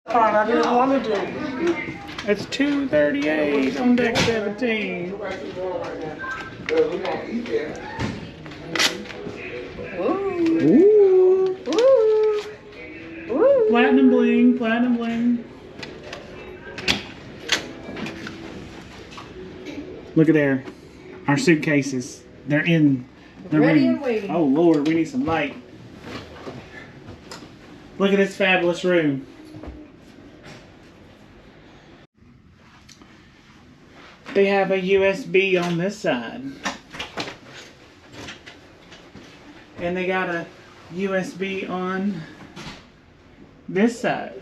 part I didn't want to do. It's 2:38 on deck 17. Ooh. Ooh. Ooh. Platinum bling, platinum bling. Look at there. Our suitcases. They're in the Ready room. and waiting. Oh Lord, we need some light. Look at this fabulous room. They have a USB on this side. And they got a USB on this side.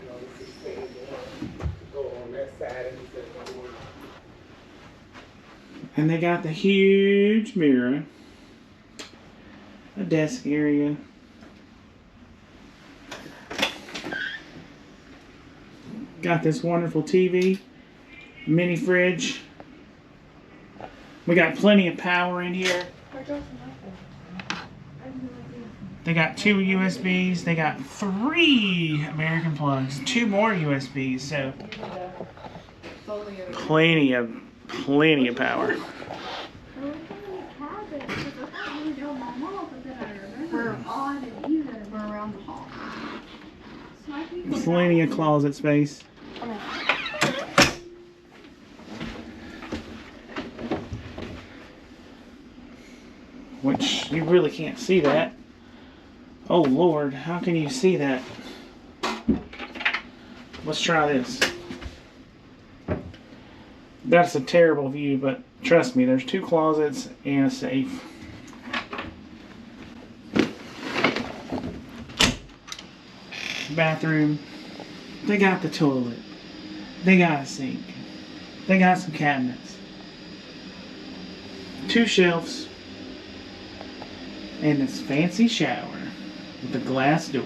And they got the huge mirror, a desk area, got this wonderful TV, mini fridge. We got plenty of power in here. They got 2 USBs. They got 3 American plugs, 2 more USBs. So plenty of power. Plenty of closet space. Which you really can't see that. Oh Lord, how can you see that? Let's try this. That's a terrible view, but trust me, there's 2 closets and a safe. Bathroom. They got the toilet. They got a sink. They got some cabinets. 2 shelves. And this fancy shower with a glass door.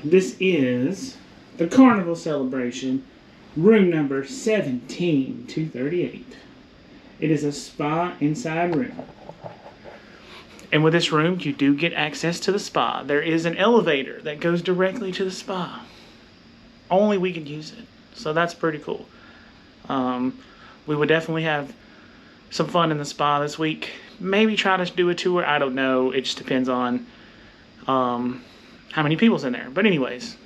This is the Carnival Celebration, room number 17238. It is a spa inside room. And with this room, you do get access to the spa. There is an elevator that goes directly to the spa. Only we can use it. So that's pretty cool. We would definitely have some fun in the spa this week. Maybe try to do a tour. I don't know. It just depends on how many people's in there. But anyways,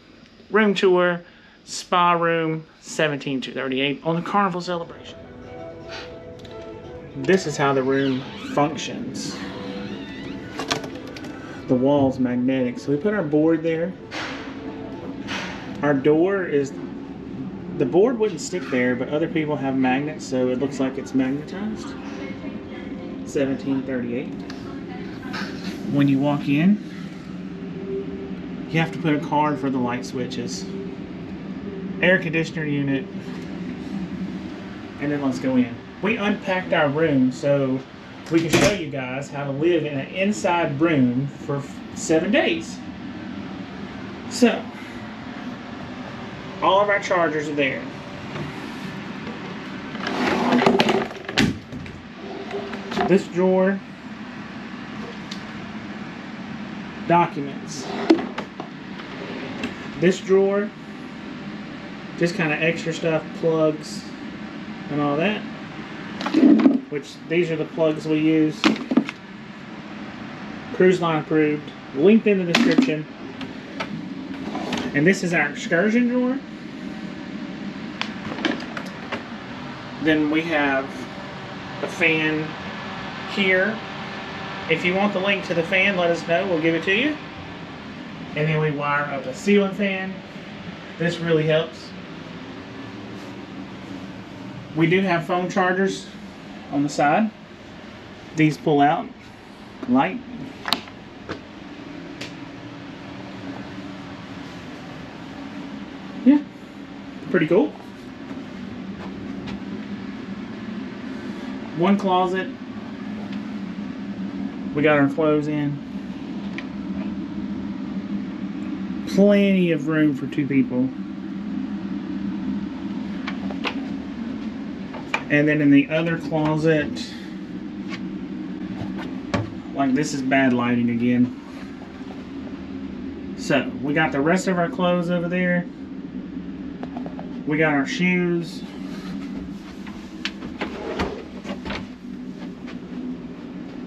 room tour, spa room, 17238 on the Carnival Celebration. This is how the room functions. The wall's magnetic. So we put our board there. Our door is, the board wouldn't stick there, but other people have magnets, so it looks like it's magnetized. 1738. When you walk in, you have to put a card for the light switches. Air conditioner unit. And then let's go in. We unpacked our room so we can show you guys how to live in an inside room for 7 days. So, all of our chargers are there. This drawer, documents. This drawer, just kind of extra stuff, plugs and all that. Which these are the plugs we use. Cruise line approved. Linked in the description. And this is our excursion drawer. Then we have a fan here. If you want the link to the fan, let us know. We'll give it to you. And then we wire up a ceiling fan. This really helps. We do have phone chargers on the side. These pull out. Light. Yeah. Pretty cool. One closet. We got our clothes in. Plenty of room for 2 people. And then in the other closet, like this is bad lighting again. So, we got the rest of our clothes over there. We got our shoes.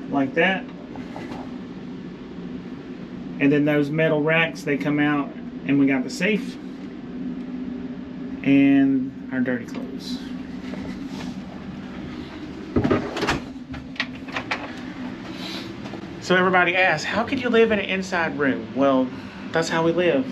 Like that. And then those metal racks, they come out, and we got the safe and our dirty clothes. So everybody asks, how could you live in an inside room? Well, that's how we live.